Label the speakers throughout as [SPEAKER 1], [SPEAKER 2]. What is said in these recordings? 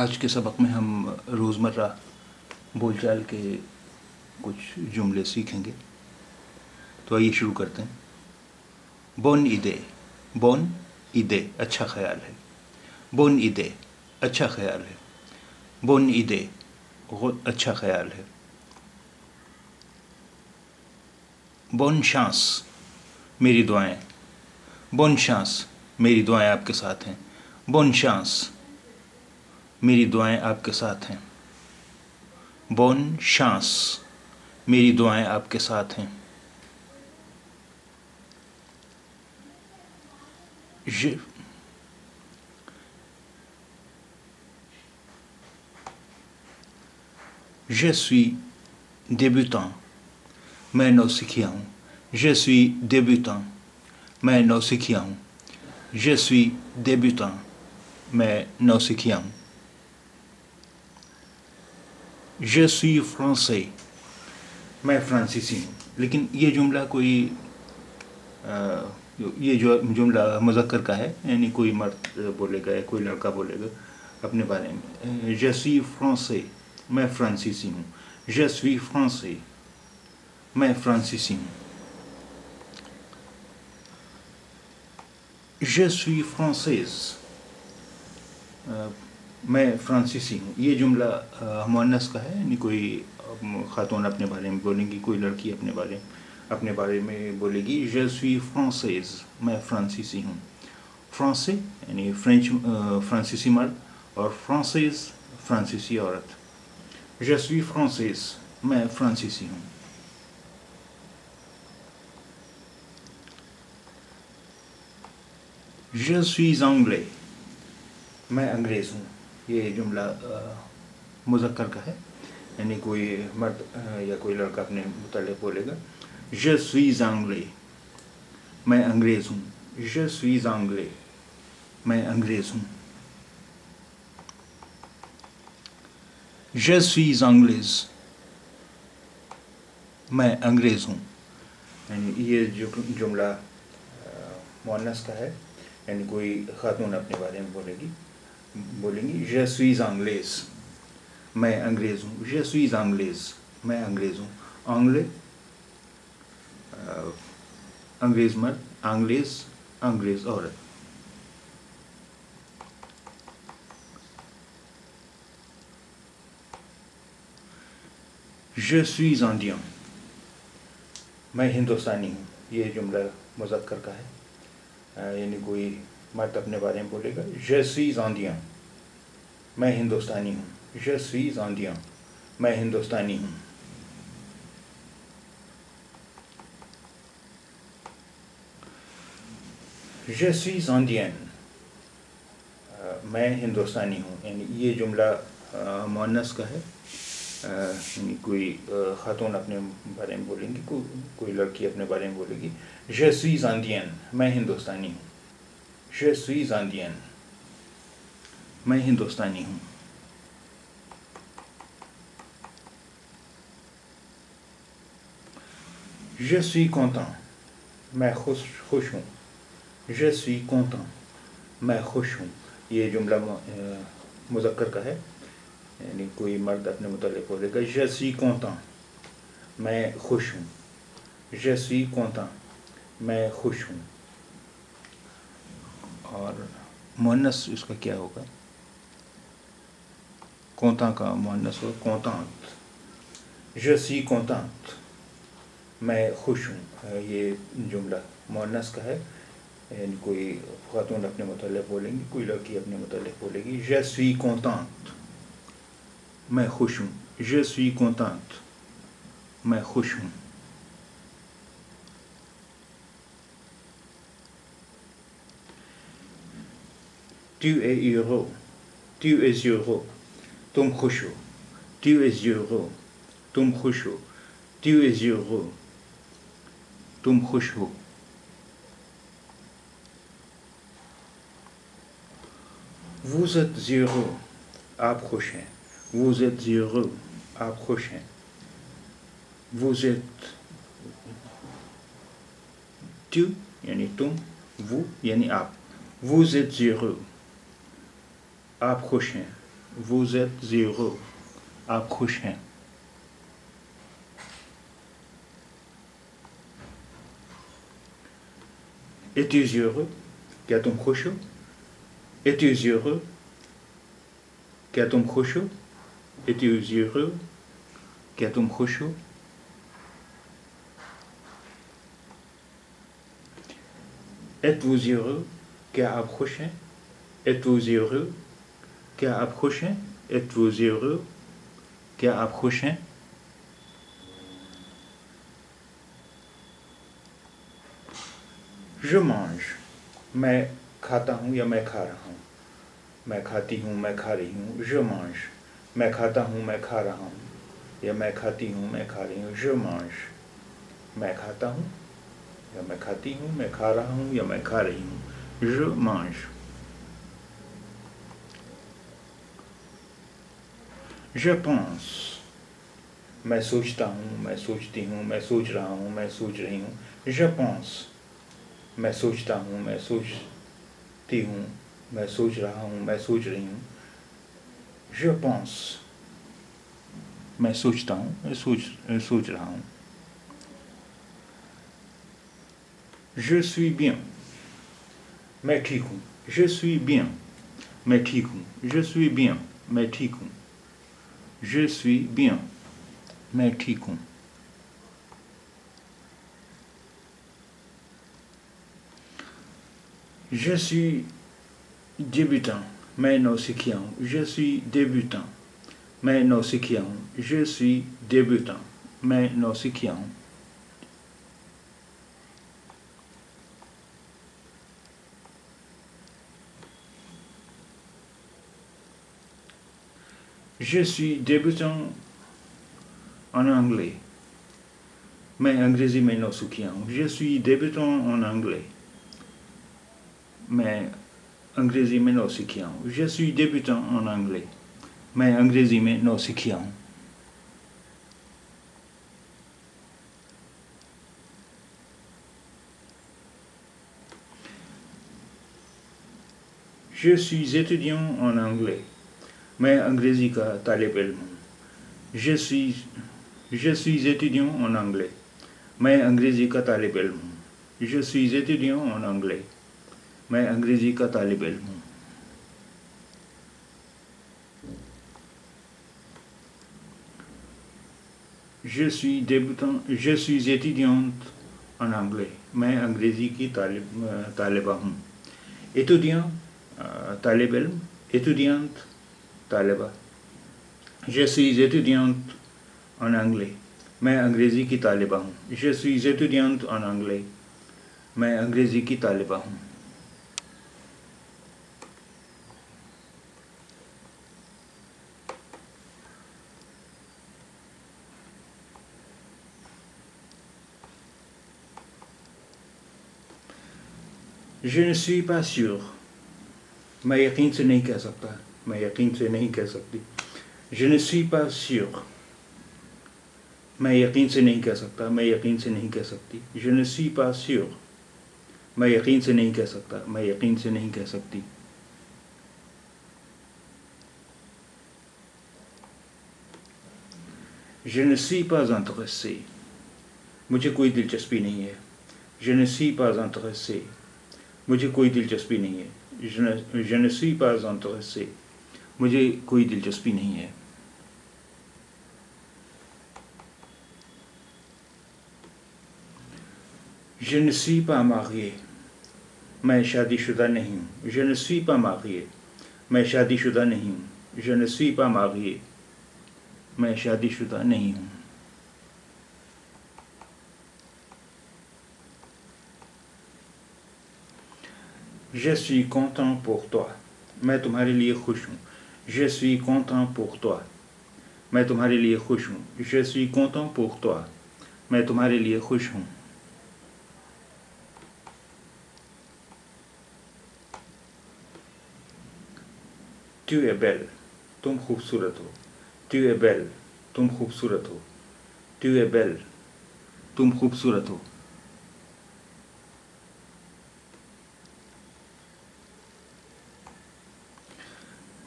[SPEAKER 1] آج کے سبق میں ہم روزمرہ بول چال کے کچھ جملے سیکھیں گے. تو آئیے شروع کرتے ہیں. بون ایدے. بون ایدے اچھا خیال ہے. بون ایدے اچھا خیال ہے. بون ایدے اچھا خیال ہے. بون شانس میری دعائیں. بون شانس میری دعائیں آپ کے ساتھ ہیں. بون شانس میری دعائیں آپ کے ساتھ ہیں. بون شانس میری دعائیں آپ کے ساتھ ہیں. Je suis débutant. میں نوسکھیا ہوں. Je suis débutant. میں نوسکھیا ہوں. Je suis débutant. میں نوسکھیا ہوں. Je suis français. میں فرانسیسی ہوں. لیکن یہ جملہ کوئی یہ جو جملہ مذکر کا ہے، یعنی کوئی مرد بولے گا یا کوئی لڑکا بولے گا اپنے بارے میں. Je suis français. میں فرانسیسی ہوں. Je suis français. میں فرانسیسی ہوں. Je suis française. میں فرانسیسی ہوں. یہ جملہ مؤنث کا ہے، یعنی کوئی خاتون اپنے بارے میں بولیں گی، کوئی لڑکی اپنے بارے میں بولے گی. Je suis française. میں فرانسیسی ہوں. فرانسے یعنی فرانسیسی مرد اور فرانسیز فرانسیسی عورت. Je suis française. میں فرانسیسی ہوں. Je suis anglais. میں انگریز ہوں. یہ جملہ مذکر کا ہے، یعنی کوئی مرد یا کوئی لڑکا اپنے متعلق بولے گا. Je suis anglais. میں انگریز ہوں. Je suis anglais. میں انگریز ہوں. Je suis anglaise. میں انگریز ہوں. یعنی یہ جو جملہ مؤنث کا ہے، یعنی کوئی خاتون اپنے بارے میں بولیں گی. Je suis anglaise. میں انگریز ہوں. Je suis anglaise. میں انگریز ہوں. آنگلے انگریز مرد، انگریز عورت. Je suis indien. میں ہندوستانی ہوں. یہ جملہ مذکر کا ہے، یعنی کوئی مرد اپنے بارے میں بولے گا. Je suis indien. میں ہندوستانی ہوں. Je suis indien. میں ہندوستانی ہوں. Je suis indienne. میں ہندوستانی ہوں. یعنی یہ جملہ مؤنث کا ہے، یعنی کوئی خاتون اپنے بارے میں بولیں گی، کوئی لڑکی اپنے بارے میں بولے گی. Je suis indienne. میں ہندوستانی ہوں. Je suis indienne. میں ہندوستانی ہوں. Je suis content. میں خوش ہوں. Je suis content. میں خوش ہوں. یہ جملہ مذکر کا ہے، یعنی کوئی مرد اپنے متعلق بولے گا. Je suis content. میں خوش ہوں. Je suis content. میں خوش ہوں. اور مؤنث اس کا کیا ہوگا؟ content کا مؤنث ہوگا contente. Je suis contente. میں خوش ہوں. یہ جملہ مؤنث کا ہے، یعنی کوئی خاتون اپنے متعلق بولیں گی، کوئی لڑکی اپنے متعلق بولے گی. Je suis contente. میں خوش ہوں. Je suis contente. میں خوش ہوں. Tu es heureux. Tu es heureux. تم خوش ہو. Tu es heureux. تم خوش ہو. Tu es heureux. تم خوش ہو. Vous êtes heureux. آپ خوش ہیں. Vous êtes heureux. آپ خوش ہیں. Vous êtes tu یعنی تم، vous یعنی آپ. Vous êtes heureux. آپ خوش ہیں. vous êtes heureux, آپ خوش ہیں. Es-tu heureux, کیا تم خوش ہو. Es-tu heureux, کیا تم خوش ہو. Es-tu heureux, کیا تم خوش ہو. Êtes-vous heureux, کیا آپ خوش ہیں. Êtes-vous heureux, کیا آپ خوش ہیں. Êtes-vous heureux, کیا آپ خوش ہیں. Je mange, میں کھاتا ہوں یا میں کھا رہا ہوں. میں کھاتی ہوں میں کھا رہی ہوں. Je mange, میں کھاتا ہوں میں کھا رہا ہوں یا میں کھاتی ہوں میں کھا رہی ہوں. Je mange, میں کھاتا ہوں یا میں کھاتی ہوں میں کھا رہا ہوں یا میں کھا رہی ہوں. Je mange. Je pense, میں سوچتا ہوں میں سوچتی ہوں میں سوچ رہا ہوں میں سوچ رہی ہوں. Je pense, میں سوچتا ہوں میں سوچتی ہوں میں سوچ رہا ہوں میں سوچ رہی ہوں. Je pense, میں سوچتا ہوں میں سوچ رہا ہوں. Je suis bien, میں ٹھیک ہوں. Je suis bien, میں ٹھیک ہوں. Je suis bien, میں ٹھیک ہوں. Je suis bien, میں ٹھیک ہوں. Je suis débutant, میں نوسکھیا ہوں. Je suis débutant, میں نوسکھیا ہوں. Je suis débutant, میں نوسکھیا ہوں. Je suis débutant en anglais, میں انگریزی میں نوسکھیا ہوں. Je suis débutant en anglais, میں انگریزی میں نوسکھیا ہوں. Je suis débutant en anglais, میں انگریزی میں نوسکھیا ہوں. Je suis étudiant en anglais, میں انگریزی کا طالب علم ہوں. Je suis étudiant en anglais, میں انگریزی کا طالب علم ہوں. Je suis étudiant en anglais, میں انگریزی کا طالب علم ہوں. Je suis étudiante en anglais, میں انگریزی کی طالبہ ہوں. étudiant طالب علم, étudiante طالبہ. Je suis étudiante en anglais, میں انگریزی کی طالبہ ہوں. Je suis étudiante en anglais, میں انگریزی کی طالبہ ہوں. Je ne suis pas sûr, میں یقین سے نہیں کہہ سکتا. میں یقین سے نہیں کہہ سکتی. Je ne suis pas sûr, میں یقین سے نہیں کہہ سکتا. میں یقین سے نہیں کہہ سکتی. Je ne suis pas sûr, میں یقین سے نہیں کہہ سکتا. میں یقین سے نہیں کہہ سکتی. Je ne suis pas intéressé, مجھے کوئی دلچسپی نہیں ہے. Je ne suis pas intéressé, مجھے کوئی دلچسپی نہیں ہے. Je ne suis pas intéressé, مجھے کوئی دلچسپی نہیں ہے. Je ne suis pas marié, میں شادی شدہ نہیں ہوں. Je ne suis pas marié, میں شادی شدہ نہیں ہوں. Je ne suis pas marié, میں شادی شدہ نہیں ہوں. Je suis content pour toi, میں تمہارے لیے خوش ہوں. Je suis content pour toi, میں تمہارے لیے خوش ہوں. Je suis content pour toi, میں تمہارے لیے خوش ہوں. Tu es belle, تم خوبصورت ہو. Tu es belle, تم خوبصورت ہو. Tu es belle, تم خوبصورت ہو.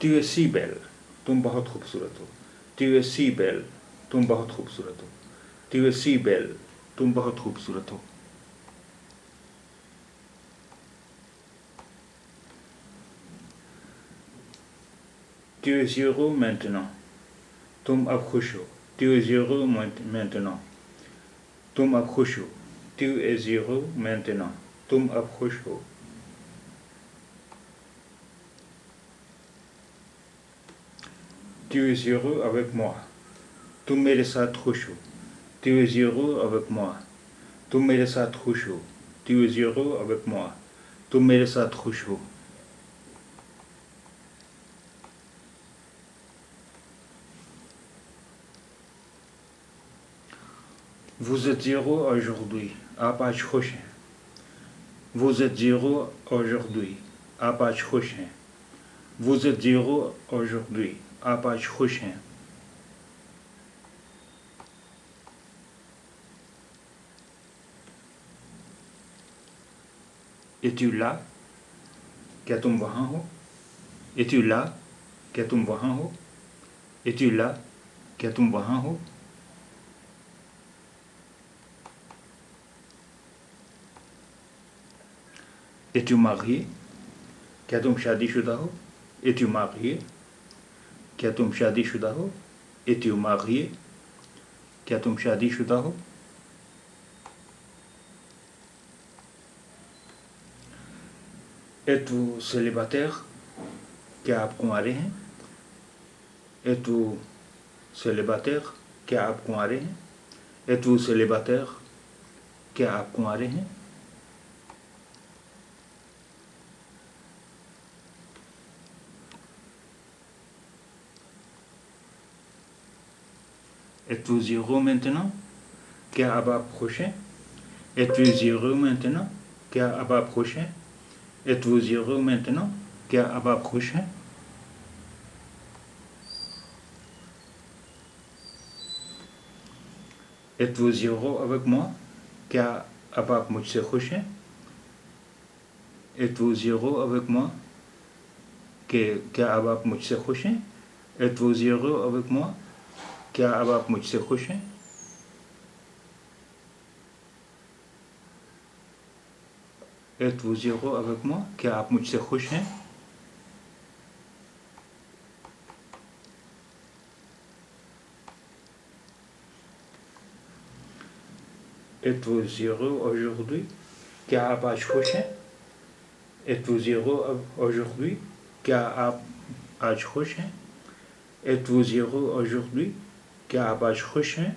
[SPEAKER 1] Tu es si belle, تم بہت خوبصورت ہو. Tu es si belle, تم بہت خوبصورت ہو. Tu es si belle, تم بہت خوبصورت ہو. Tu es heureux maintenant, تم اب خوش ہو. Tu es heureux maintenant, تم اب خوش ہو. Tu es heureux maintenant, تم اب خوش ہو. Tu es heureux avec moi, تم میرے ساتھ خوش ہو. Tu es heureux avec moi, تم میرے ساتھ خوش ہو. Tu es heureux avec moi, تم میرے ساتھ خوش ہو. Vous êtes heureux aujourd'hui, آپ آج خوش ہیں. Vous êtes heureux aujourd'hui, آپ آج خوش ہیں. Vous êtes heureux aujourd'hui, آپ آج خوش ہیں. Es-tu là, کیا تم وہاں ہو. Es-tu là, کیا تم وہاں ہو. Es-tu là, کیا تم وہاں ہو. Es-tu marié, کیا تم شادی شدہ ہو. Es-tu marié, کیا تم شادی شدہ ہو. Es-tu marié, کیا تم شادی شدہ ہو. Es-tu célibataire, کیا آپ کنوارے ہیں. Es-tu célibataire, کیا آپ کنوارے ہیں. Es-tu célibataire, کیا آپ کنوارے ہیں. Es-tu heureux maintenant, کیا اب آپ خوش ہیں. Es-tu heureux maintenant, کیا اب آپ خوش ہیں. Es-tu heureux maintenant, کیا اب آپ خوش ہیں. Es-tu heureux avec moi, کیا اب آپ مجھ سے خوش ہیں. Es-tu heureux avec moi, کہ کیا اب آپ مجھ سے خوش ہیں. Es-tu heureux avec moi, کیا اب آپ مجھ سے خوش ہیں. Es-tu heureux avec moi, کیا آپ مجھ سے خوش ہیں. Es-tu heureux aujourd'hui, کیا آپ آج خوش ہیں. Es-tu heureux aujourd'hui, کیا آپ آج خوش ہیں. Es-tu heureux aujourd'hui, کیا آپ آج خوش ہیں.